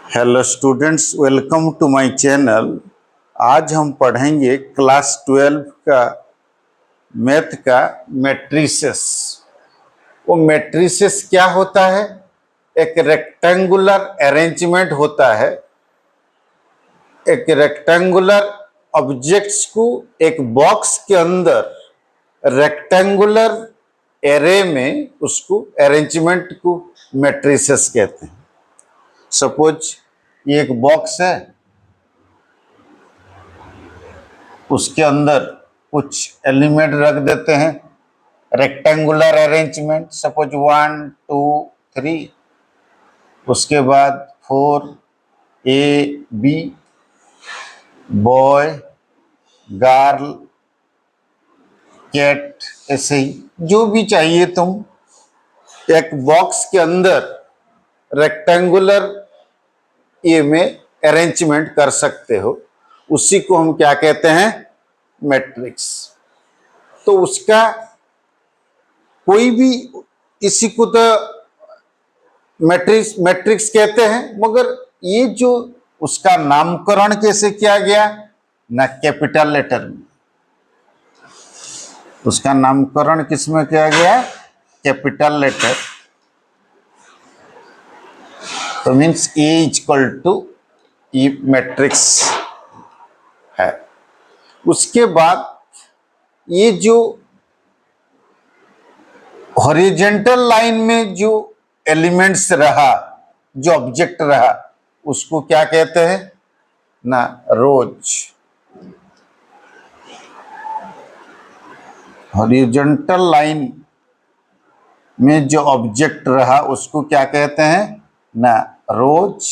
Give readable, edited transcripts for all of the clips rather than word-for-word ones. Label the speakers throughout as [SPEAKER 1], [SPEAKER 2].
[SPEAKER 1] Hello students, welcome to my channel. आज हम पढ़ेंगे क्लास 12 का मैथ का मैट्रिसेस। वो मैट्रिसेस क्या होता है? एक रेक्टेंगुलर अरेंजमेंट होता है। एक रेक्टेंगुलर ऑब्जेक्ट्स को एक बॉक्स के अंदर रेक्टेंगुलर एरे में उसको अरेंजमेंट को मैट्रिसेस कहते हैं। सपोज ये एक बॉक्स है, उसके अंदर कुछ एलिमेंट रख देते हैं, रेक्टेंगुलर अरेंजमेंट। सपोज 1 2 3, उसके बाद 4 A B, boy, girl, cat, ऐसे ही जो भी चाहिए तुम एक बॉक्स के अंदर रेक्टेंगुलर ये में अरेंजमेंट कर सकते हो। उसी को हम क्या कहते हैं? मैट्रिक्स। तो उसका कोई भी, इसी को तो मैट्रिक्स मैट्रिक्स कहते हैं, मगर ये जो उसका नामकरण कैसे किया गया ना, कैपिटल लेटर में। उसका नामकरण किस में किया गया? Capital letter. तो means A equal to E matrix है। उसके बाद ये जो हॉरिजॉन्टल लाइन में जो एलिमेंट्स रहा, जो ऑब्जेक्ट रहा, उसको क्या कहते हैं ना? रोज। हॉरिजॉन्टल लाइन में जो ऑब्जेक्ट रहा उसको क्या कहते हैं ना? रोज।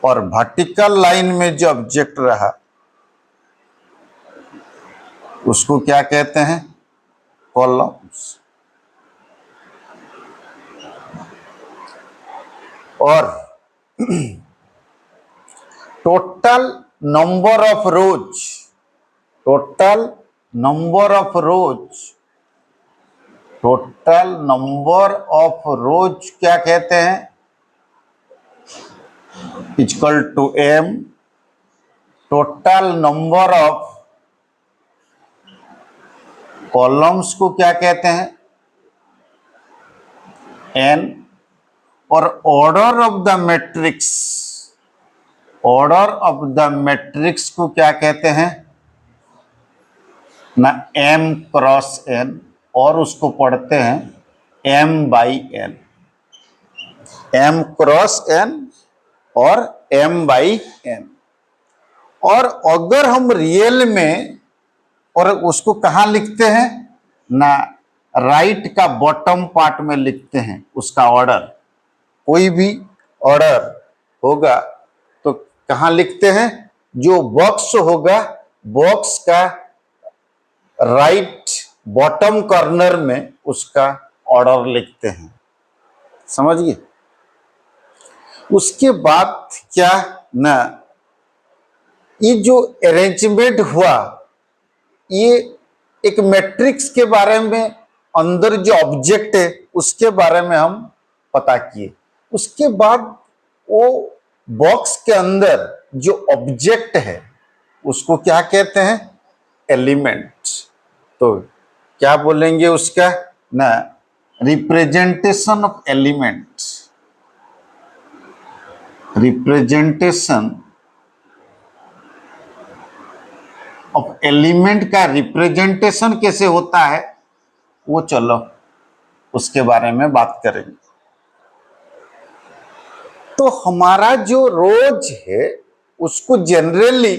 [SPEAKER 1] और वर्टिकल लाइन में जो ऑब्जेक्ट रहा उसको क्या कहते हैं? कॉलम्स। और total number of rows, total number of rows, total number of rows क्या कहते हैं? Equal to M. Total number of columns को क्या कहते हैं? एन। और order of the matrix, order of the matrix को क्या कहते हैं ना? M cross N. और उसको पढ़ते हैं M by N. M cross N और एम बाई एन। और अगर हम रियल में, और उसको कहाँ लिखते हैं ना? राइट का बॉटम पार्ट में लिखते हैं उसका ऑर्डर। कोई भी ऑर्डर होगा तो कहाँ लिखते हैं? जो बॉक्स होगा, बॉक्स का राइट बॉटम कॉर्नर में उसका ऑर्डर लिखते हैं। समझिए। उसके बाद क्या ना, ये जो अरेंजमेंट हुआ, ये एक मैट्रिक्स के बारे में, अंदर जो ऑब्जेक्ट है उसके बारे में हम पता किए। उसके बाद वो बॉक्स के अंदर जो ऑब्जेक्ट है उसको क्या कहते हैं? एलिमेंट। तो क्या बोलेंगे उसका ना? Representation of element. Representation of element का रिप्रेजेंटेशन कैसे होता है वो चलो उसके बारे में बात करेंगे। तो हमारा जो रोज है उसको जनरली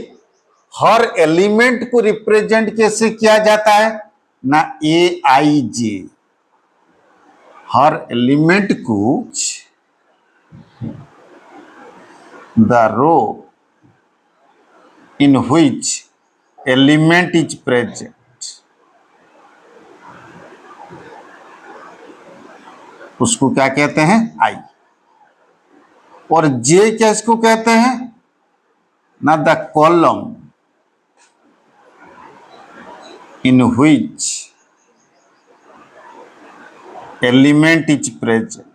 [SPEAKER 1] हर एलिमेंट को रिप्रेजेंट कैसे किया जाता है ना? A I J. हर एलिमेंट को the row in which element is present, उसको क्या कहते हैं? आई। और जे क्या इसको कहते हैं ना? The column in which element is present.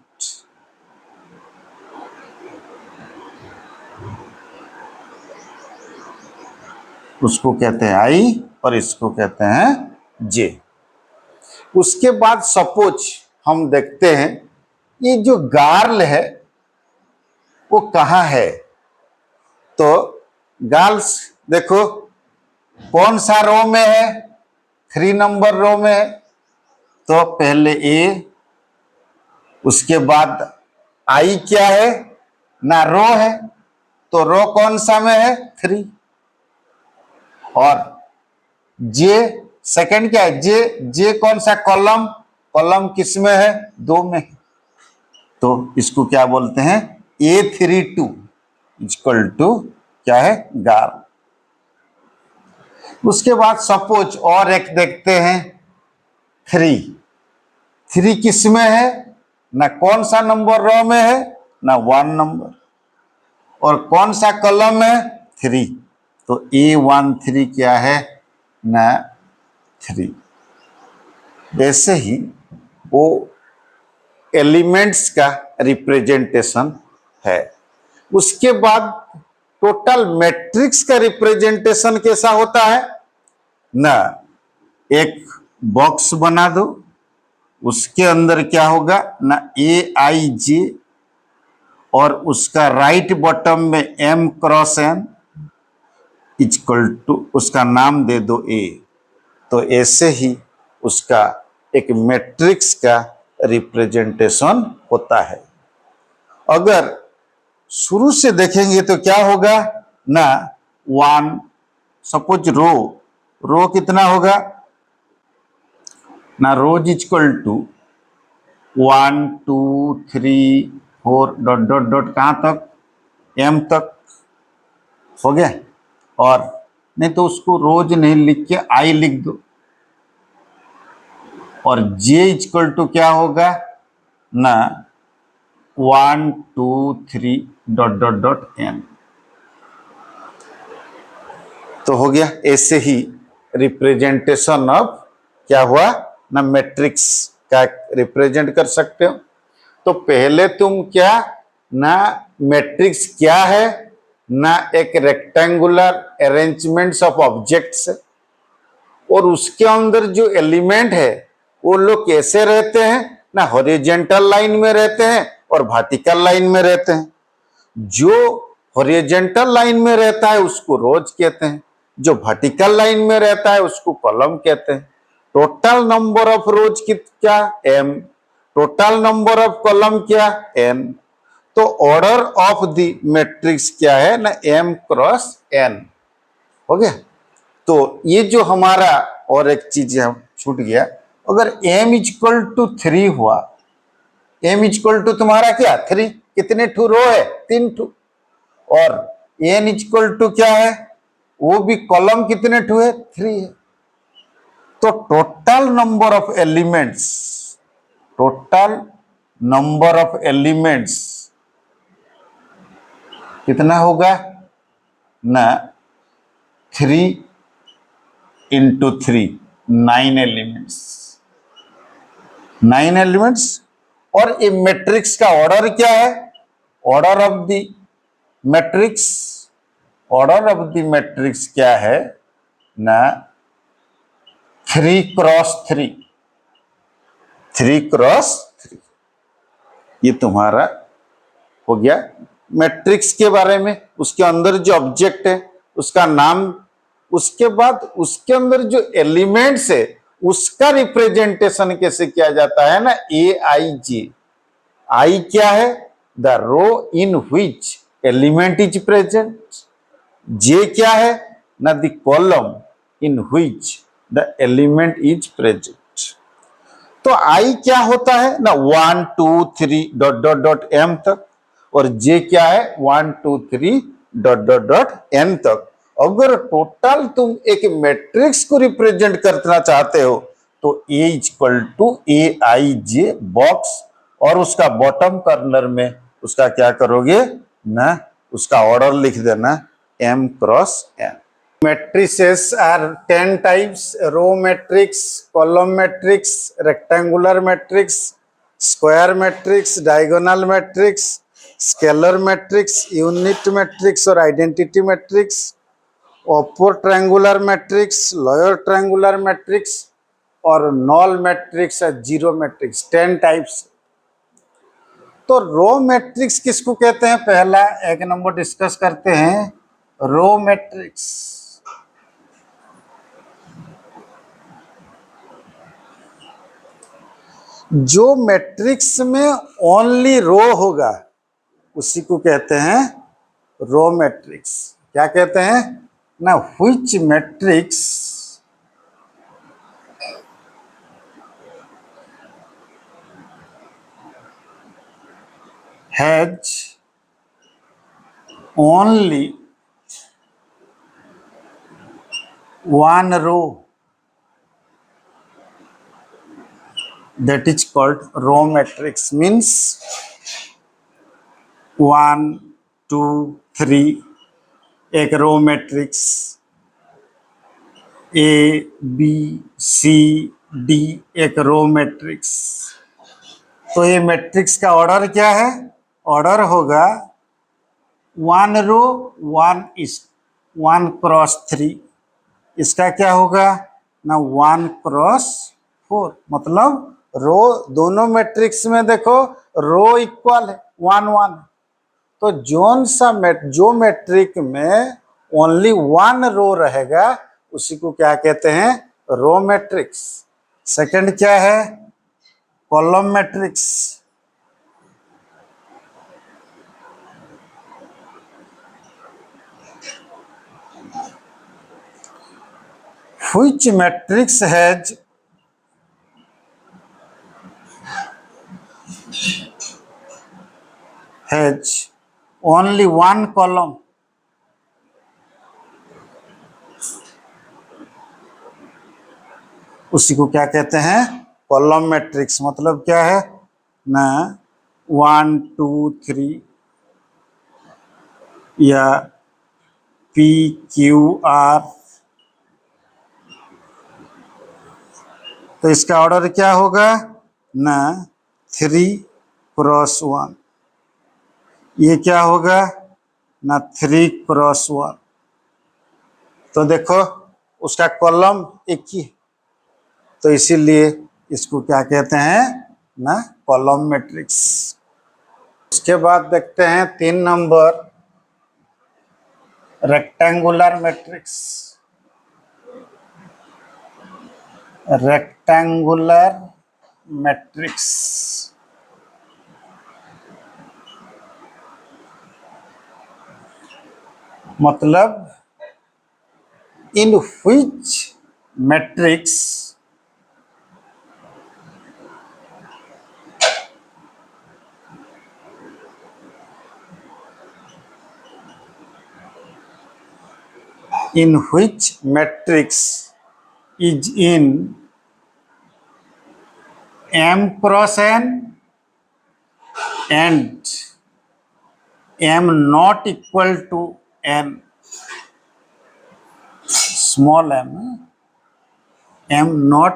[SPEAKER 1] उसको कहते हैं आई और इसको कहते हैं जे। उसके बाद सपोज हम देखते हैं ये जो गर्ल है वो कहाँ है। तो गर्ल्स देखो कौन सा रो में है, 3 नंबर रो में है। तो पहले ए, उसके बाद आई क्या है ना, रो है। तो रो कौन सा में है, 3। और जे सेकंड क्या है, जे, जे कौन सा कॉलम, कॉलम किस में है, 2 में। तो इसको क्या बोलते हैं, A32 इक्वल टू क्या है, गर्ल। उसके बाद सपोज और एक देखते हैं, 3 किस में है ना, कौन सा नंबर रो में है ना, 1 नंबर। और कौन सा कॉलम है, 3। तो A13 क्या है ना, 3। ऐसे ही वो एलिमेंट्स का रिप्रेजेंटेशन है। उसके बाद टोटल मैट्रिक्स का रिप्रेजेंटेशन कैसा होता है ना, एक बॉक्स बना दो, उसके अंदर क्या होगा ना, AIJ और उसका राइट बॉटम में M×N इक्वल टू उसका नाम दे दो A। तो ऐसे ही उसका एक मैट्रिक्स का रिप्रेजेंटेशन होता है। अगर शुरू से देखेंगे तो क्या होगा ना, 1 सपोज रो, रो कितना होगा ना, rows equal to 1 2 3 4 dot dot dot कहाँ तक, M तक हो गया। और नहीं तो उसको रोज नहीं लिख के आई लिख दो। और J इक्वल टू क्या होगा ना, 1 2 3 डॉट डॉट डॉट N। तो हो गया। ऐसे ही रिप्रेजेंटेशन ऑफ क्या हुआ ना, मैट्रिक्स का रिप्रेजेंट कर सकते हो। तो पहले तुम क्या ना, मैट्रिक्स क्या है ना, एक रेक्टेंगुलर अरेंजमेंट्स ऑफ ऑब्जेक्ट्स है। और उसके अंदर जो एलिमेंट है वो लोग कैसे रहते हैं ना, हॉरिजॉन्टल लाइन में रहते हैं और वर्टिकल लाइन में रहते हैं। जो हॉरिजॉन्टल लाइन में रहता है उसको रोज कहते हैं, जो वर्टिकल लाइन में रहता है उसको कॉलम कहते हैं। टोटल नंबर ऑफ रोज क्या, M। Total number of column क्या, N। तो ऑर्डर ऑफ द मैट्रिक्स क्या है ना, M×N हो गया। तो ये जो हमारा और एक चीज हम छूट गया, अगर M इक्वल टू 3 हुआ, M इक्वल टू तुम्हारा क्या 3, कितने ठू रो है, 3 ठू। और N इक्वल टू क्या है, वो भी कॉलम कितने ठू है, 3 है। तो total number of elements, total number of elements कितना होगा ना, 3 इंटू 3 9 एलिमेंट्स, 9 एलिमेंट्स। और ये मैट्रिक्स का ऑर्डर क्या है, order of the matrix, order of the matrix क्या है ना, 3×3, 3×3। ये तुम्हारा हो गया मैट्रिक्स के बारे में, उसके अंदर जो ऑब्जेक्ट है उसका नाम। उसके बाद उसके अंदर जो एलिमेंट्स है उसका रिप्रेजेंटेशन कैसे किया जाता है ना, AIJ। आई क्या है, the row in which element is present. J क्या है ना, the column in which the element is present. तो आई क्या होता है ना, 1 2 3 डॉट डॉट डॉट M तक। और J क्या है, 1 2 3 डॉट डॉट डॉट N तक। अगर टोटल तुम एक मैट्रिक्स को रिप्रेजेंट करना चाहते हो तो A equal to AIJ box, और उसका बॉटम कॉर्नर में उसका क्या करोगे ना, उसका ऑर्डर लिख देना M×N। Matrices are 10 types: row matrix, column matrix, rectangular matrix, square matrix, diagonal matrix, scalar matrix, unit matrix और identity matrix। अपर triangular matrix, lower triangular matrix और नॉल मैट्रिक्स है, जीरो मैट्रिक्स, 10 टाइप्स। तो row matrix किसको कहते हैं? पहला एक number discuss करते हैं, रो मैट्रिक्स। जो मैट्रिक्स में ओनली रो होगा उसी को कहते हैं रो मैट्रिक्स। क्या कहते हैं ना? Which matrix has only one row, that is called row matrix. Means 1 2 3 एक row matrix, A B C D एक रो मैट्रिक्स। तो ये मैट्रिक्स का ऑर्डर क्या है? ऑर्डर होगा 1 रो 1 क्रॉस 3। इसका क्या होगा ना? 1 क्रॉस 4। मतलब रो दोनों मैट्रिक्स में देखो रो इक्वल है, 1 1। तो जो मैट्रिक में ओनली 1 रो रहेगा उसी को क्या कहते हैं? रो मैट्रिक्स। सेकंड क्या है? Column matrix. Which matrix has only 1 column. उसी को क्या कहते हैं? Column matrix. मतलब क्या है ना? 1 2 3 या पी क्यू आर। तो इसका ऑर्डर क्या होगा ना? 3 क्रॉस 1। ये क्या होगा ना? 3 क्रॉस 1। तो देखो उसका कॉलम एक ही, तो इसीलिए इसको क्या कहते हैं ना? Column matrix. उसके बाद देखते हैं 3 number, rectangular matrix. Rectangular matrix मतलब in which matrix is in m cross n and m not equal to n, small m not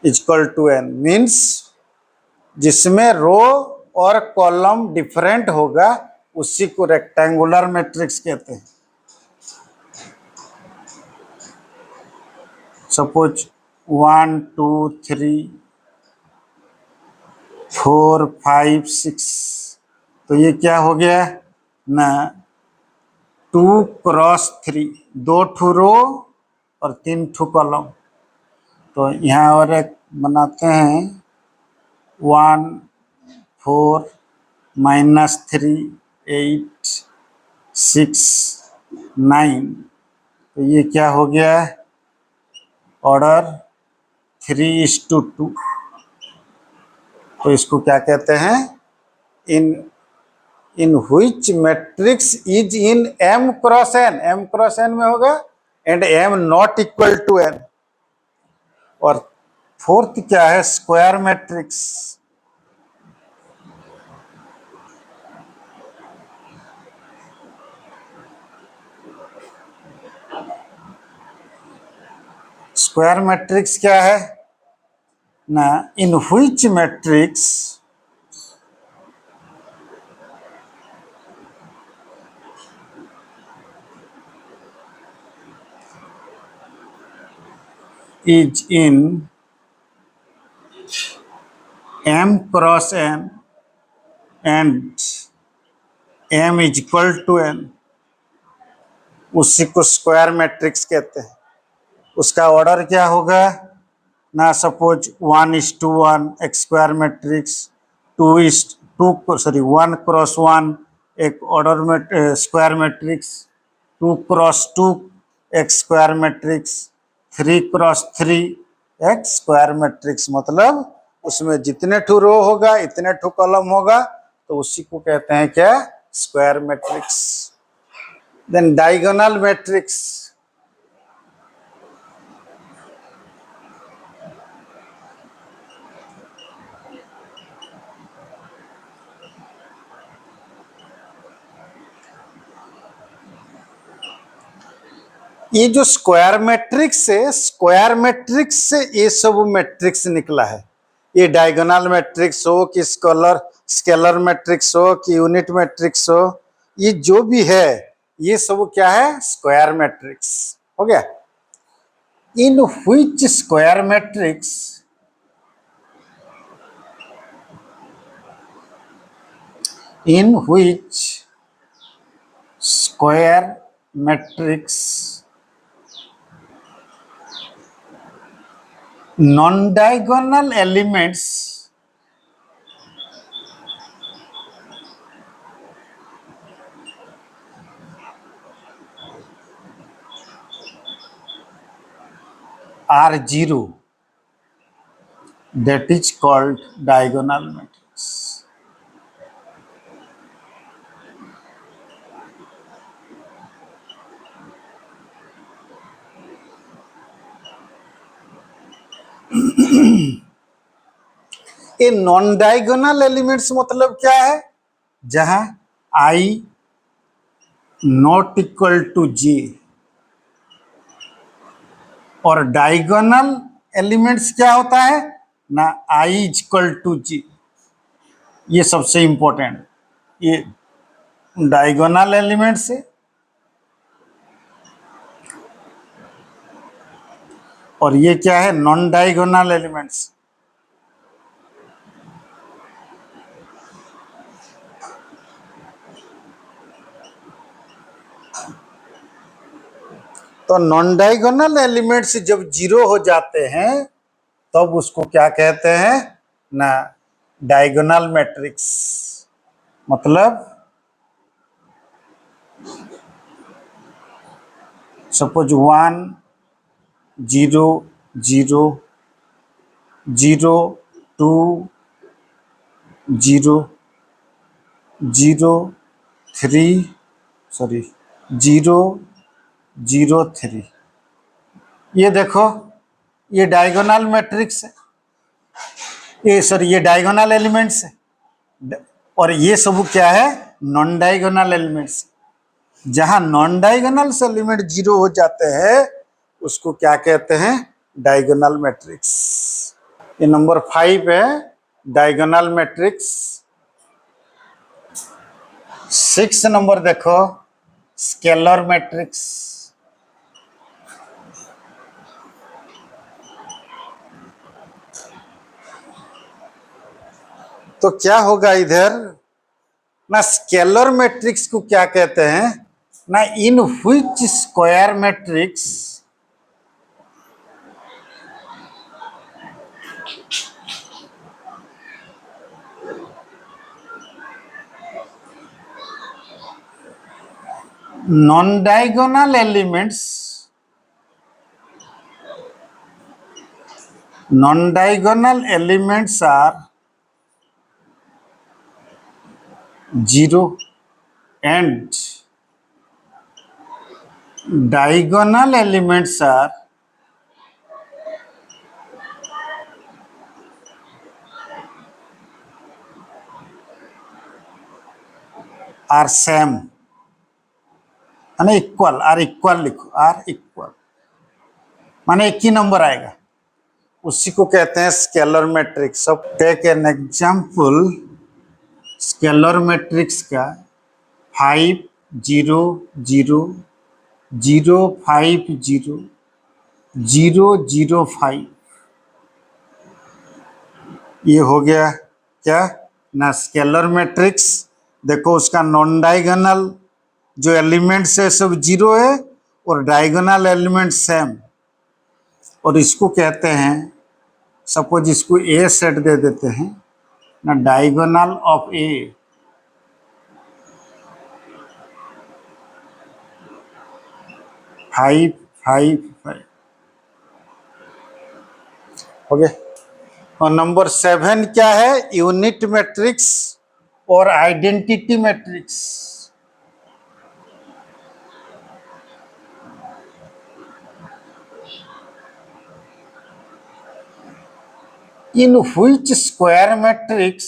[SPEAKER 1] equal to n means जिसमें रो और कॉलम डिफरेंट होगा उसी को रेक्टेंगुलर मैट्रिक्स कहते हैं। सपोज 1 2 3 4 5 6। तो ये क्या हो गया ना? 2 क्रॉस 3, 2 ठू रो और 3 ठू कॉलम। तो यहाँ और एक बनाते हैं 1 4 -3 8 6 9। तो ये क्या हो गया? ऑर्डर 3:2। तो इसको क्या कहते हैं? In which matrix is in m cross n में होगा and m not equal to n। और फोर्थ क्या है? Square matrix. स्क्वायर मैट्रिक्स क्या है ना? In which matrix is in m cross n and m is equal to n, उसी को स्क्वायर मैट्रिक्स कहते हैं। उसका ऑर्डर क्या होगा ना, सपोज 1:1 एक स्क्वायर मैट्रिक्स, 1 एक ऑर्डर में स्क्वायर मैट्रिक्स, 2x2 एक स्क्वायर मैट्रिक्स, 3x3 एक स्क्वायर मैट्रिक्स। मतलब उसमें जितने ठू रो होगा इतने ठू कॉलम होगा, तो उसी को कहते हैं क्या, square matrix. Then diagonal matrix, ये जो स्क्वायर मैट्रिक्स है, स्क्वायर मैट्रिक्स से ये सब मैट्रिक्स निकला है। ये डायगोनल मैट्रिक्स हो कि स्केलर मैट्रिक्स हो कि यूनिट मैट्रिक्स हो, ये जो भी है ये सब क्या है, स्क्वायर मैट्रिक्स हो गया। In which square matrix in which square matrix non-diagonal elements are zero, that is called diagonal matrix। ये नॉन डायगोनल एलिमेंट्स मतलब क्या है, जहां i not equal to j, और डायगोनल एलिमेंट्स क्या होता है ना, i is equal to j। ये सबसे इंपॉर्टेंट, ये डायगोनल एलिमेंट्स है। और ये क्या है, नॉन डायगोनल एलिमेंट्स। तो नॉन डायगोनल एलिमेंट्स जब जीरो हो जाते हैं तब उसको क्या कहते हैं ना, डायगोनल मैट्रिक्स। मतलब सपोज 1 0 0 0 2 0 0 3 सॉरी 0 0 3, ये देखो ये डायगोनल मैट्रिक्स है, ये डायगोनल एलिमेंट्स है। और ये सब क्या है, नॉन डायगोनल एलिमेंट्स। जहां नॉन डायगोनल एलिमेंट जीरो हो जाते हैं उसको क्या कहते हैं, डायगोनल मैट्रिक्स। ये नंबर 5 है, डायगोनल मैट्रिक्स। 6 नंबर देखो, स्केलर मैट्रिक्स। तो क्या होगा इधर ना, स्केलर मैट्रिक्स को क्या कहते हैं ना, in which square matrix non-diagonal elements are zero and diagonal elements are same, माने इक्वल, आर इक्वल लिखो, आर इक्वल माने एक ही नंबर आएगा, उसी को कहते हैं स्केलर मैट्रिक्स। सब take an example scalar matrix का 5 0 0 0 5 0 005, ये हो गया क्या ना स्केलर मैट्रिक्स। देखो उसका नॉन डायगोनल जो एलिमेंट्स है सब जीरो है और डायगोनल एलिमेंट सेम, और इसको कहते हैं, सपोज इसको ए सेट दे देते हैं ना, डायगोनल ऑफ ए 5 5 5 हो गया। और नंबर 7 क्या है, यूनिट मैट्रिक्स और identity matrix. In which square matrix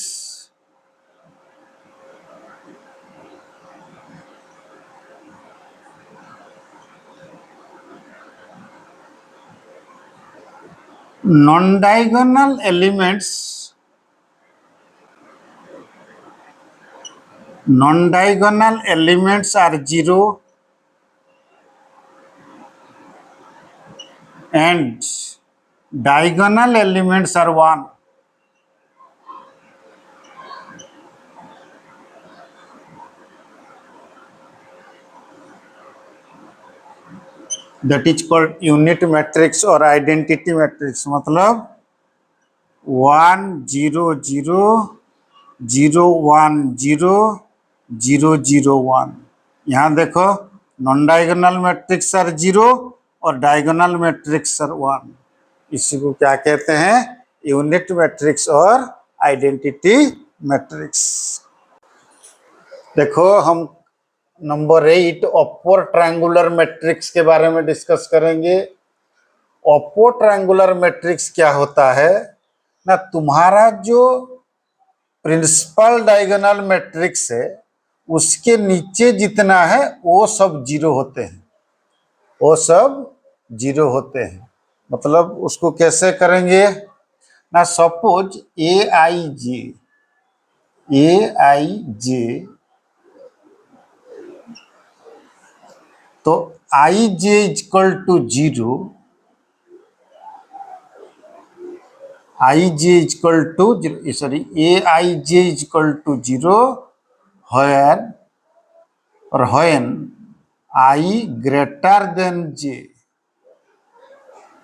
[SPEAKER 1] non-diagonal elements are zero and diagonal elements are one. That is called unit matrix और identity matrix। मतलब 1 0 0 0 1 0 0 0 1। यहाँ देखो non diagonal matrix are zero और डायगोनल मैट्रिक्स आर वन। इसी को क्या कहते हैं, यूनिट मैट्रिक्स और आइडेंटिटी मैट्रिक्स। देखो हम नंबर 8 अपर ट्रायंगुलर मैट्रिक्स के बारे में डिस्कस करेंगे। अपर ट्रायंगुलर मैट्रिक्स क्या होता है ना, तुम्हारा जो प्रिंसिपल डायगोनल मैट्रिक्स है उसके नीचे जितना है वो सब जीरो होते हैं, वो सब जीरो होते हैं। मतलब उसको कैसे करेंगे ना, सपोज ए आई जे, तो I J equal to zero, I J equal to zero, sorry A I J equal to zero when और when I greater than J,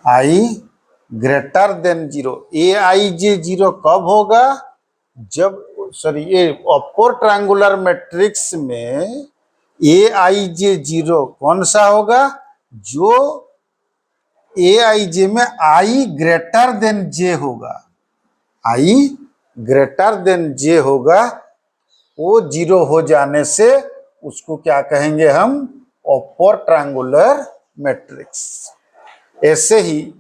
[SPEAKER 1] I greater than zero. A I J zero कब होगा, जब sorry ये अपर triangular matrix में ए I J zero कौन सा होगा, जो ए आई जे में आई ग्रेटर देन जे होगा, आई ग्रेटर देन जे होगा, वो जीरो हो जाने से उसको क्या कहेंगे हम, अपर ट्रायंगुलर मैट्रिक्स। ऐसे ही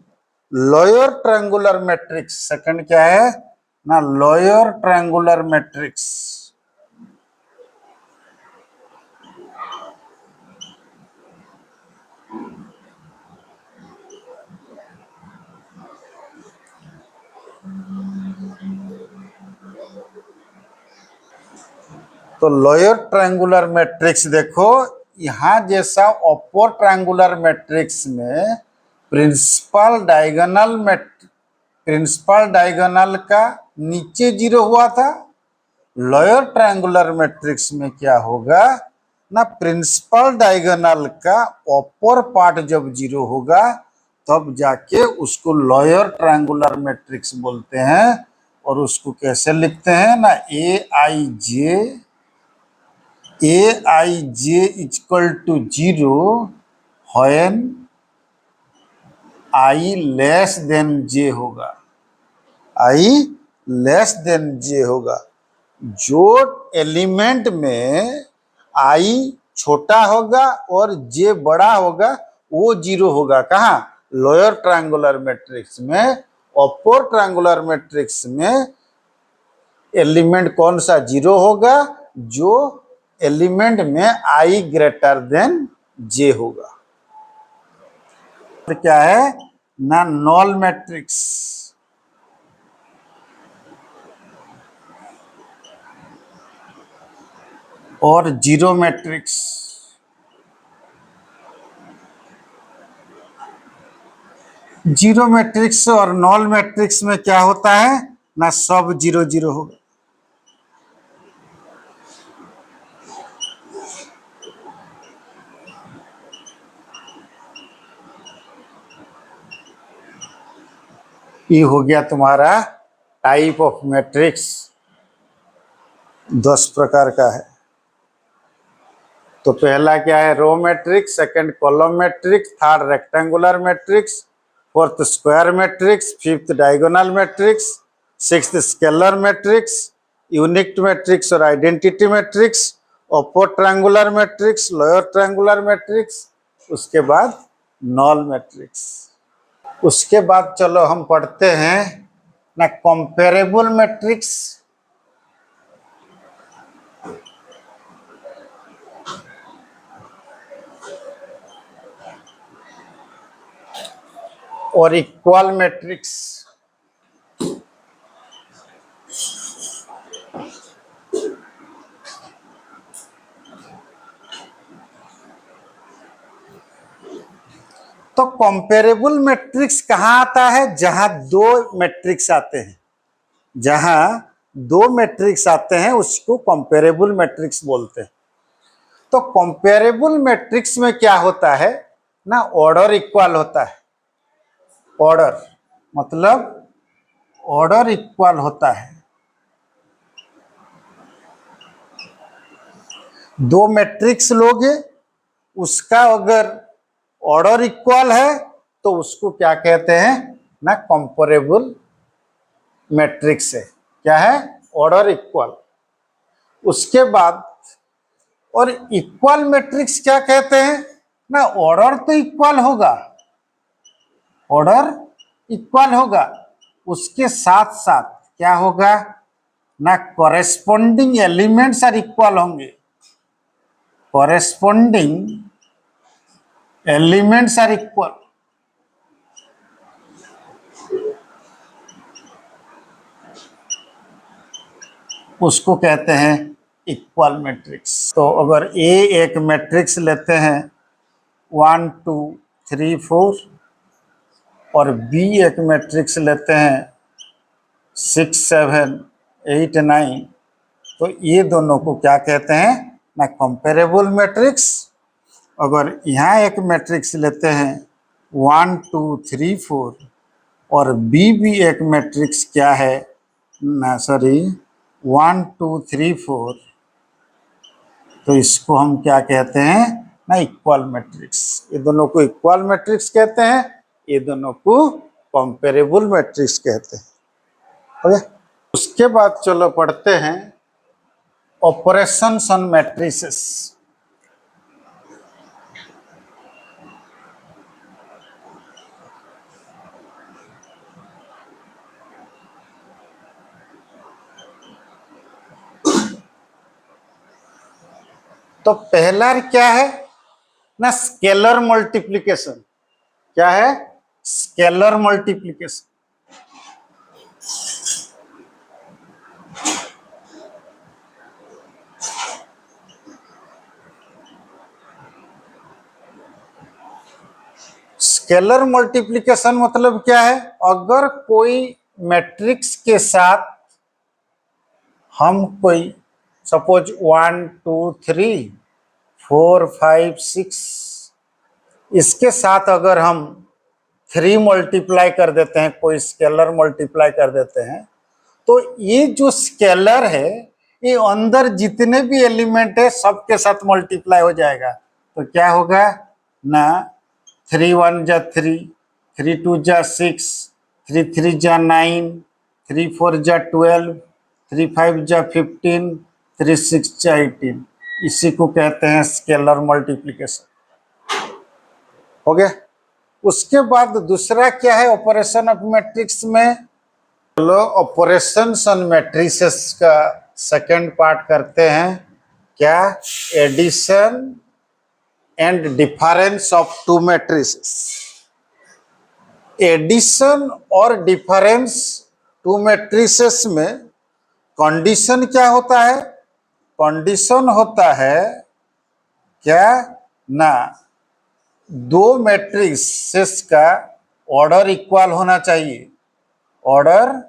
[SPEAKER 1] लोअर ट्रायंगुलर मैट्रिक्स, सेकंड क्या है ना, लोअर ट्रायंगुलर मैट्रिक्स। तो लोअर ट्रायंगुलर मैट्रिक्स देखो, यहां जैसा अपर ट्रायंगुलर मैट्रिक्स में प्रिंसिपल डायगोनल का नीचे जीरो हुआ था, लोअर ट्रायंगुलर मैट्रिक्स में क्या होगा ना, प्रिंसिपल डायगोनल का अपर पार्ट जब जीरो होगा तब जाके उसको लोअर ट्रायंगुलर मैट्रिक्स बोलते हैं। और उसको कैसे लिखते हैं ना, A I J equal to zero when I less than J होगा, आई लेस देन जे होगा। जो एलिमेंट में आई छोटा होगा और जे बड़ा होगा वो जीरो होगा, कहाँ, लोअर ट्रायंगुलर मैट्रिक्स में। अपर ट्रायंगुलर मैट्रिक्स में एलिमेंट कौन सा जीरो होगा, जो एलिमेंट में आई ग्रेटर देन जे होगा। तो क्या है ना, नॉल मैट्रिक्स और जीरो मैट्रिक्स। जीरो मैट्रिक्स और नॉल मैट्रिक्स में क्या होता है ना, सब जीरो जीरो होगा। ये हो गया तुम्हारा टाइप ऑफ मैट्रिक्स, 10 प्रकार का है। तो पहला क्या है, row matrix, second column matrix, third rectangular matrix, fourth square matrix, fifth diagonal matrix, sixth scalar matrix, unit matrix और identity matrix, upper triangular matrix, lower triangular matrix, उसके बाद नॉल मैट्रिक्स। उसके बाद चलो हम पढ़ते हैं ना कंपेरेबल मैट्रिक्स। और इक्वल मैट्रिक्स। तो कंपेरेबल मैट्रिक्स कहाँ आता है, जहां दो मैट्रिक्स आते हैं, जहां दो मैट्रिक्स आते हैं उसको कंपेरेबल मैट्रिक्स बोलते हैं। तो कंपेरेबल मैट्रिक्स में क्या होता है ना, ऑर्डर इक्वल होता है। ऑर्डर मतलब ऑर्डर इक्वल होता है। दो मैट्रिक्स लोगे, उसका अगर ऑर्डर इक्वल है तो उसको क्या कहते हैं ना, कंपेरेबल मैट्रिक्स है। क्या है, ऑर्डर इक्वल। उसके बाद और इक्वल मैट्रिक्स क्या कहते हैं ना, ऑर्डर तो इक्वल होगा, ऑर्डर इक्वल होगा, उसके साथ साथ क्या होगा ना, कॉरेस्पॉन्डिंग एलिमेंट्स आर इक्वल होंगे। Corresponding elements are equal. उसको कहते हैं इक्वल मैट्रिक्स। तो अगर ए एक मैट्रिक्स लेते हैं 1 2 3 4 और बी एक मैट्रिक्स लेते हैं 6 7 8 9, तो ये दोनों को क्या कहते हैं ना, कंपेरेबल मैट्रिक्स। अगर यहाँ एक मैट्रिक्स लेते हैं 1 2 3 4 और बी भी एक मैट्रिक्स क्या है ना, सॉरी 1 2 3 4, तो इसको हम क्या कहते हैं ना, इक्वल मैट्रिक्स। ये दोनों को इक्वल मैट्रिक्स कहते हैं, ये दोनों को कंपेरेबल मैट्रिक्स कहते हैं। ओके, उसके बाद चलो पढ़ते हैं ऑपरेशंस ऑन मैट्रिसेस। तो पहला क्या है ना, स्केलर मल्टीप्लिकेशन। क्या है, स्केलर मल्टीप्लिकेशन। स्केलर मल्टीप्लिकेशन मतलब क्या है, अगर कोई मैट्रिक्स के साथ हम कोई सपोज 1 2 3 4 5 6, इसके साथ अगर हम 3 मल्टीप्लाई कर देते हैं, कोई स्केलर मल्टीप्लाई कर देते हैं, तो ये जो स्केलर है ये अंदर जितने भी एलिमेंट है सबके साथ मल्टीप्लाई हो जाएगा। तो क्या होगा ना, 3 1 जा 3, 3 2 जा 6, 3 3 जा 9, 3 4 जा 12, 3 5 जा 15, 3 6 जा 18। इसी को कहते हैं स्केलर मल्टीप्लिकेशन। हो गया। उसके बाद दूसरा क्या है ऑपरेशन ऑफ मैट्रिक्स में, चलो ऑपरेशंस ऑन मैट्रिसेस का सेकंड पार्ट करते हैं। क्या, addition and difference of two matrices. Addition और डिफरेंस टू मैट्रिसेस में कंडीशन क्या होता है, कंडीशन होता है क्या ना, दो मैट्रिसेस का ऑर्डर इक्वल होना चाहिए, ऑर्डर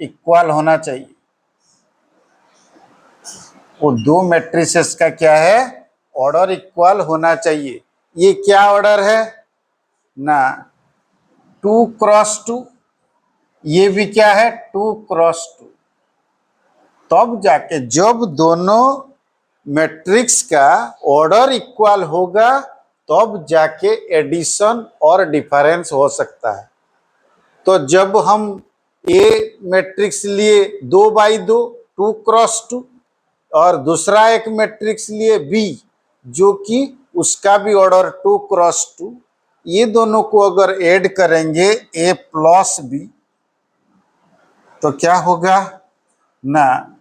[SPEAKER 1] इक्वल होना चाहिए। वो दो मैट्रिसेस का क्या है, ऑर्डर इक्वल होना चाहिए। ये क्या ऑर्डर है ना, 2x2, ये भी क्या है 2x2। तब जाके जब दोनों मैट्रिक्स का ऑर्डर इक्वल होगा तब जाके एडिशन और डिफरेंस हो सकता है। तो जब हम ए मैट्रिक्स लिए 2x2 2x2 और दूसरा एक मैट्रिक्स लिए बी जो कि उसका भी ऑर्डर 2x2, ये दोनों को अगर ऐड करेंगे ए प्लस बी तो क्या होगा ना,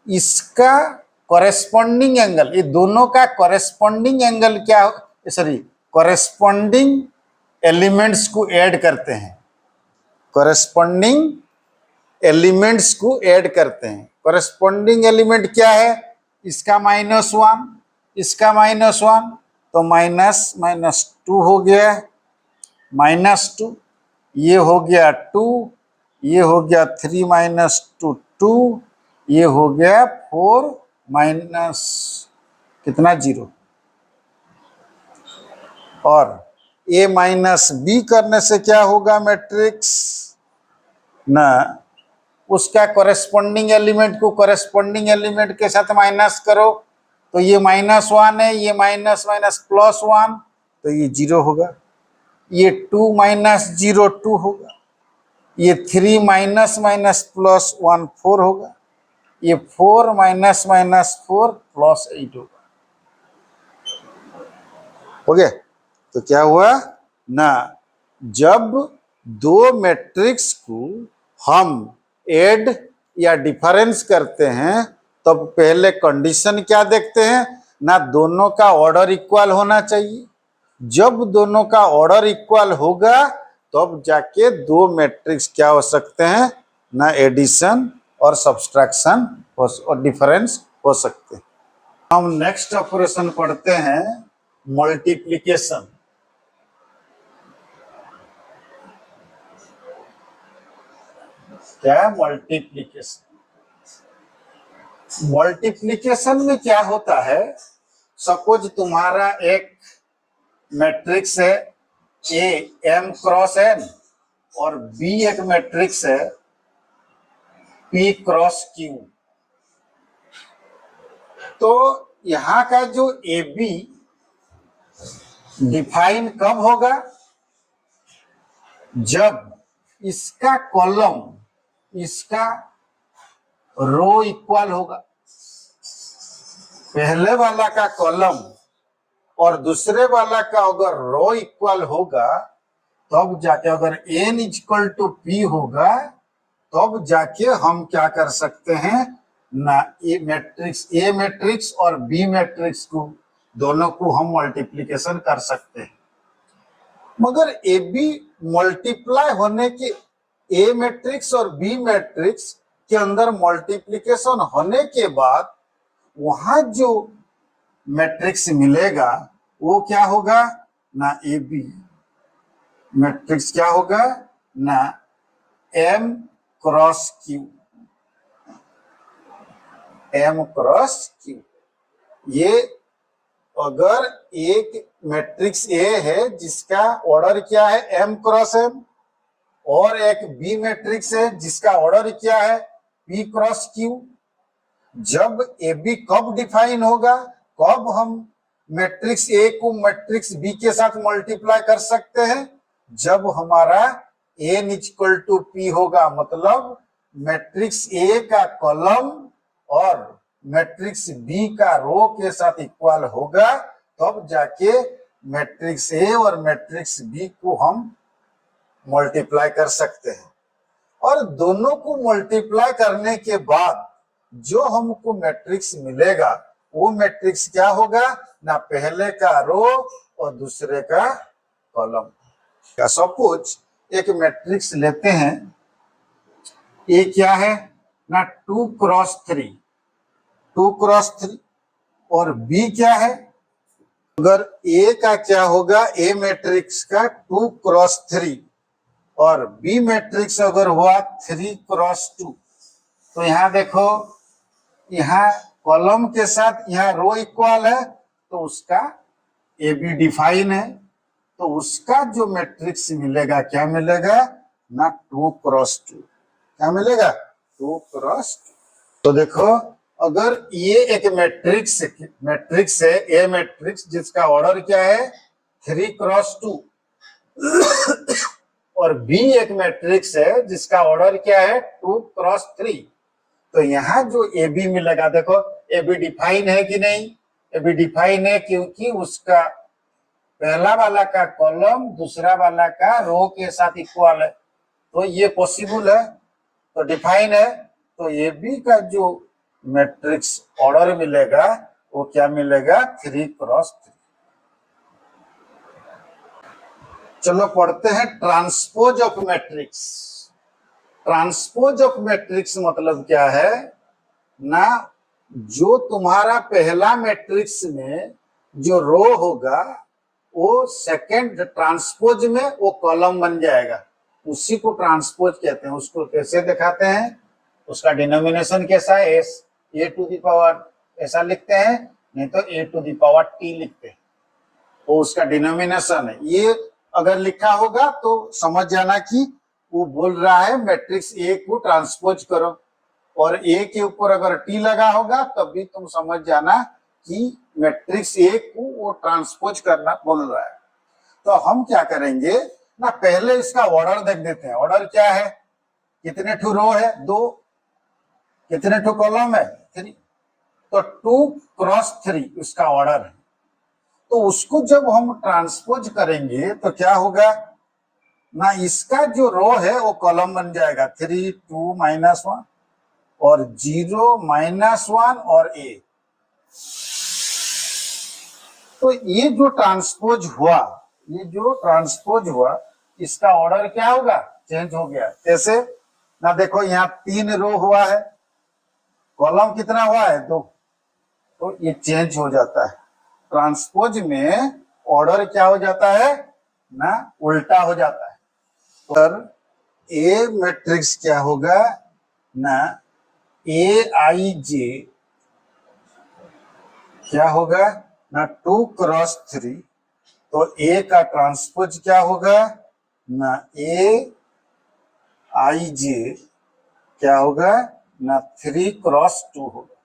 [SPEAKER 1] इसका कॉरेस्पॉन्डिंग एंगल, ये दोनों का कॉरेस्पॉन्डिंग एंगल क्या, सॉरी कॉरेस्पॉन्डिंग एलिमेंट्स को ऐड करते हैं, कॉरेस्पॉन्डिंग एलिमेंट्स को ऐड करते हैं। कॉरेस्पॉन्डिंग एलिमेंट क्या है, इसका -1, इसका -1, तो माइनस माइनस 2 हो गया, -2, ये हो गया 2, ये हो गया 3 - 2 2, ये हो गया 4 माइनस कितना 0, और a माइनस बी करने से क्या होगा मैट्रिक्स ना, उसका कॉरेस्पॉन्डिंग एलिमेंट को कॉरेस्पॉन्डिंग एलिमेंट के साथ माइनस करो तो ये -1 है, ये माइनस माइनस +1 तो ये 0 होगा, ये 2 - 0 2 होगा, ये 3 माइनस माइनस +1 4 होगा, ये 4 माइनस माइनस 4 +8 होगा। हो गया, तो क्या हुआ ना, जब दो मैट्रिक्स को हम ऐड या डिफरेंस करते हैं तब पहले कंडीशन क्या देखते हैं ना, दोनों का ऑर्डर इक्वल होना चाहिए। जब दोनों का ऑर्डर इक्वल होगा तब जाके दो मैट्रिक्स क्या हो सकते हैं ना, एडिशन और सब्सट्रैक्शन और डिफरेंस हो सकते हैं। हम नेक्स्ट ऑपरेशन पढ़ते हैं मल्टीप्लिकेशन। क्या मल्टीप्लिकेशन, मल्टीप्लिकेशन में क्या होता है, सपोज तुम्हारा एक मैट्रिक्स है ए m×n और बी एक मैट्रिक्स है p×q। तो यहां का जो ए बी डिफाइन कब होगा, जब इसका कॉलम इसका रो इक्वल होगा, पहले वाला का कॉलम और दूसरे वाला का अगर रो इक्वल होगा तब जाके, अगर n = p होगा तब जाके हम क्या कर सकते हैं ना, ए मैट्रिक्स और बी मैट्रिक्स को दोनों को हम मल्टीप्लिकेशन कर सकते हैं। मगर ए बी मल्टीप्लाई होने के, ए मैट्रिक्स और बी मैट्रिक्स के अंदर मल्टीप्लिकेशन होने के बाद वहां जो मैट्रिक्स मिलेगा वो क्या होगा ना, ए बी मैट्रिक्स क्या होगा ना, m×q, m×q। ये अगर एक मैट्रिक्स ए है जिसका ऑर्डर क्या है m×n और एक बी मैट्रिक्स है जिसका ऑर्डर क्या है p×q, जब ए बी कब डिफाइन होगा, कब हम मैट्रिक्स ए को मैट्रिक्स बी के साथ मल्टीप्लाई कर सकते हैं, जब हमारा n = p होगा, मतलब मैट्रिक्स ए का कॉलम और मैट्रिक्स बी का रो के साथ इक्वल होगा, तब जाके मैट्रिक्स ए और मैट्रिक्स बी को हम मल्टीप्लाई कर सकते हैं। और दोनों को मल्टीप्लाई करने के बाद जो हमको मैट्रिक्स मिलेगा वो मैट्रिक्स क्या होगा ना, पहले का रो और दूसरे का कॉलम। सपोज एक मैट्रिक्स लेते हैं, ये क्या है ना 2×3, 2×3, और बी क्या है, अगर ए का क्या होगा, ए मैट्रिक्स का 2×3 और बी मैट्रिक्स अगर हुआ 3x2, तो यहां देखो, यहाँ कॉलम के साथ यहाँ रो इक्वल है, तो उसका ए बी डिफाइन है, तो उसका जो मैट्रिक्स मिलेगा क्या मिलेगा ना 2x2। क्या मिलेगा 2x2। तो देखो, अगर ये एक मैट्रिक्स है, ए मैट्रिक्स जिसका ऑर्डर क्या है 3x2, और बी एक मैट्रिक्स है जिसका ऑर्डर क्या है 2x3, तो यहां जो ए बी मिलेगा, देखो ए बी डिफाइन है कि नहीं, ए बी डिफाइन है क्योंकि उसका पहला वाला का कॉलम दूसरा वाला का रो के साथ इक्वल है, तो ये पॉसिबल है, तो डिफाइन है, तो ए बी का जो मैट्रिक्स ऑर्डर मिलेगा वो क्या मिलेगा 3x3। चलो पढ़ते हैं transpose of matrix. Transpose of matrix मतलब क्या है ना, जो तुम्हारा पहला मैट्रिक्स में जो रो होगा वो सेकंड ट्रांसपोज में वो कॉलम बन जाएगा, उसी को ट्रांसपोज कहते हैं। उसको कैसे दिखाते हैं, उसका डिनोमिनेशन कैसा है, as A to the power ऐसा लिखते हैं, नहीं तो A to the power T लिखते हैं, वो उसका डिनोमिनेशन है। ये अगर लिखा होगा तो समझ जाना कि वो बोल रहा है मैट्रिक्स ए को ट्रांसपोज करो, और ए के ऊपर अगर टी लगा होगा तब भी तुम समझ जाना कि मैट्रिक्स ए को वो ट्रांसपोज करना बोल रहा है। तो हम क्या करेंगे ना, पहले इसका ऑर्डर देख देते हैं। ऑर्डर क्या है, कितने ठो रो है 2, कितने ठो कॉलम है 3, तो 2x3 उसका ऑर्डर है। तो उसको जब हम ट्रांसपोज करेंगे तो क्या होगा ना, इसका जो रो है वो कॉलम बन जाएगा 3 2 -1 और 0 -1 और ए। तो ये जो ट्रांसपोज हुआ, इसका ऑर्डर क्या होगा, चेंज हो गया। कैसे ना, देखो यहाँ 3 रो हुआ है, कॉलम कितना हुआ है 2, तो ये चेंज हो जाता है। ट्रांसपोज में ऑर्डर क्या हो जाता है ना, उल्टा हो जाता है। पर ए मैट्रिक्स क्या होगा ना, ए आई जे क्या होगा ना 2x3, तो ए का ट्रांसपोज क्या होगा ना, ए आई जे क्या होगा ना 3x2 होगा,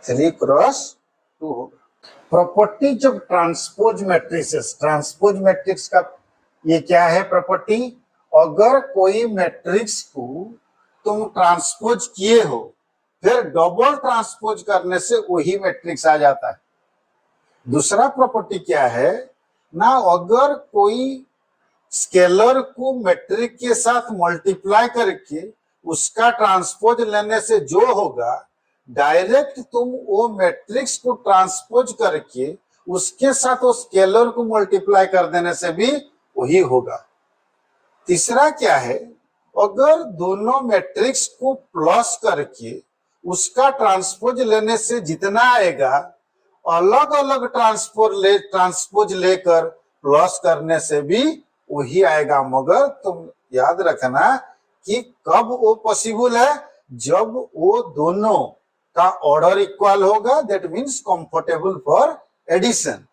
[SPEAKER 1] 3x2 होगा। Properties of transpose matrices. Transpose matrix का ये क्या है प्रॉपर्टी, अगर कोई मैट्रिक्स को तुम ट्रांसपोज किए हो, फिर डबल ट्रांसपोज करने से वही मैट्रिक्स आ जाता है। दूसरा प्रॉपर्टी क्या है ना, अगर कोई स्केलर को मैट्रिक के साथ मल्टीप्लाई करके उसका ट्रांसपोज लेने से जो होगा, डायरेक्ट तुम वो मैट्रिक्स को ट्रांसपोज करके उसके साथ वो स्केलर को मल्टीप्लाई कर देने से भी वही होगा। तीसरा क्या है, अगर दोनों मैट्रिक्स को प्लस करके उसका ट्रांसपोज लेने से जितना आएगा, अलग अलग ट्रांसपोज लेकर प्लस करने से भी वही आएगा। मगर तुम याद रखना कि कब वो पॉसिबल है, जब वो दोनों का ऑर्डर इक्वल होगा, that means comfortable for addition.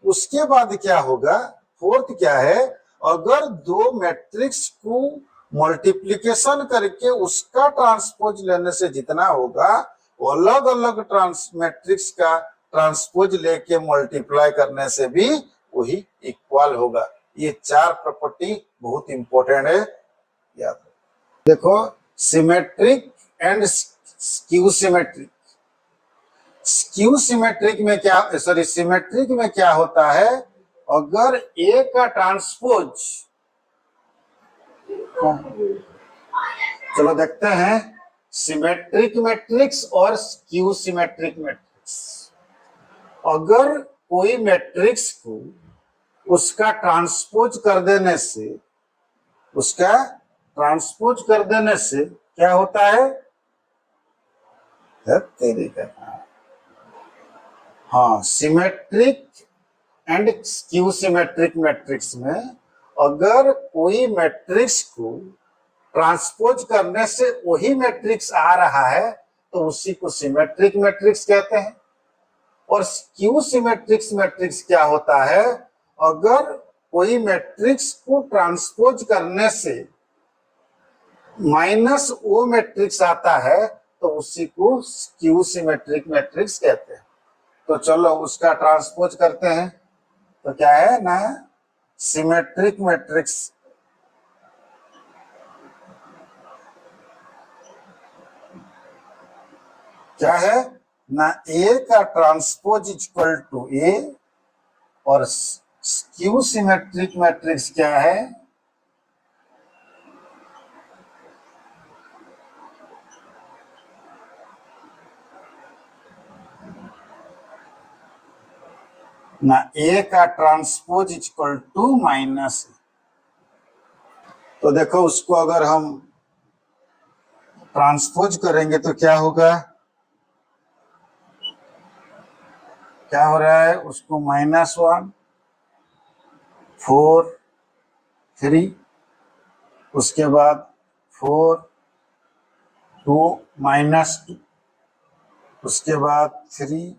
[SPEAKER 1] उसके बाद क्या होगा, फोर्थ क्या है, अगर दो मैट्रिक्स को मल्टीप्लिकेशन करके उसका ट्रांसपोज लेने से जितना होगा, अलग अलग मैट्रिक्स का ट्रांसपोज लेके मल्टीप्लाई करने से भी वही इक्वल होगा। ये 4 प्रॉपर्टी बहुत इंपॉर्टेंट है, याद देखो। Symmetric and skew symmetric. Skew symmetric में क्या, सॉरी सिमेट्रिक में क्या होता है, अगर ए का ट्रांसपोज, चलो देखते हैं सिमेट्रिक मैट्रिक्स और स्क्यू सिमेट्रिक मैट्रिक्स। अगर कोई मैट्रिक्स को उसका ट्रांसपोज कर देने से क्या होता है, हाँ, symmetric and skew symmetric matrix में अगर कोई मैट्रिक्स को ट्रांसपोज करने से वही मैट्रिक्स आ रहा है तो उसी को सिमेट्रिक मैट्रिक्स कहते हैं। और क्यू सिमेट्रिक्स मैट्रिक्स क्या होता है, अगर कोई मैट्रिक्स को ट्रांसपोज करने से माइनस वो मैट्रिक्स आता है तो उसी को क्यू सिमेट्रिक मैट्रिक्स कहते हैं। तो चलो उसका ट्रांसपोज करते हैं। तो क्या है ना, सिमेट्रिक मैट्रिक्स क्या है ना, ए का ट्रांसपोज इक्वल टू ए, और क्यू सिमेट्रिक मैट्रिक्स क्या है, ना ए का ट्रांसपोज इक्वल टू माइनस। तो देखो उसको अगर हम ट्रांसपोज करेंगे तो क्या होगा, क्या हो रहा है, उसको -1 4 3, उसके बाद 4 2 -2, उसके बाद 3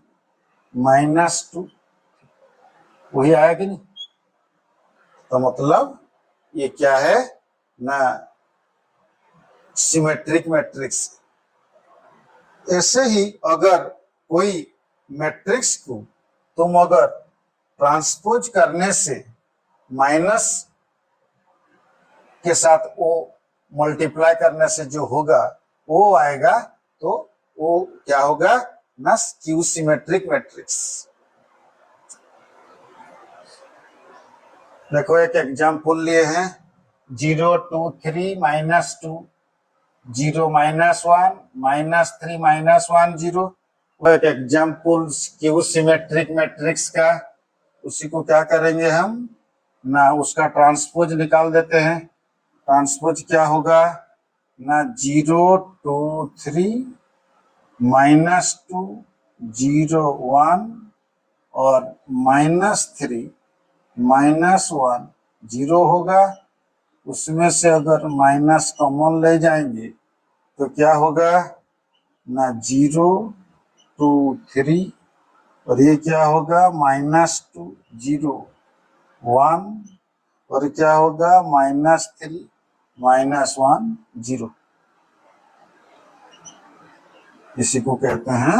[SPEAKER 1] -2, वही आया कि नहीं। तो मतलब ये क्या है ना, सिमेट्रिक मैट्रिक्स। ऐसे ही अगर कोई मैट्रिक्स को तुम अगर ट्रांसपोज करने से माइनस के साथ वो मल्टीप्लाई करने से जो होगा वो आएगा, तो वो क्या होगा ना, क्यू सिमेट्रिक मैट्रिक्स। देखो एक एग्जाम्पल लिए हैं, 0 2 3 -2 0 -1 -3 -1 0। वो एक एग्जाम्पल क्यू सिमेट्रिक मैट्रिक्स का, उसी को क्या करेंगे हम ना, उसका ट्रांसपोज निकाल देते हैं। ट्रांसपोज क्या होगा ना, 0 2 3 -2 0 1 और -3 -1 0 होगा। उसमें से अगर माइनस कॉमन ले जाएंगे तो क्या होगा ना, 0 2 3, और ये क्या होगा -2 0 1, और क्या होगा -3 -1 0। इसी को कहते हैं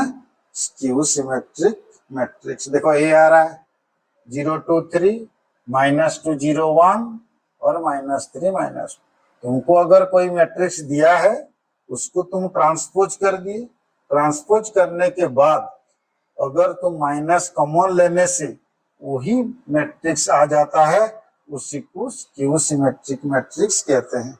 [SPEAKER 1] स्क्यू सिमेट्रिक मैट्रिक्स। देखो ये आ रहा है 0 2 3 -2 0 1 और -3 -1। तुमको अगर कोई मैट्रिक्स दिया है उसको तुम ट्रांसपोज कर दिए, ट्रांसपोज करने के बाद अगर तुम माइनस कॉमन लेने से वही मैट्रिक्स आ जाता है, उसी को स्क्यू सिमेट्रिक मैट्रिक्स कहते हैं।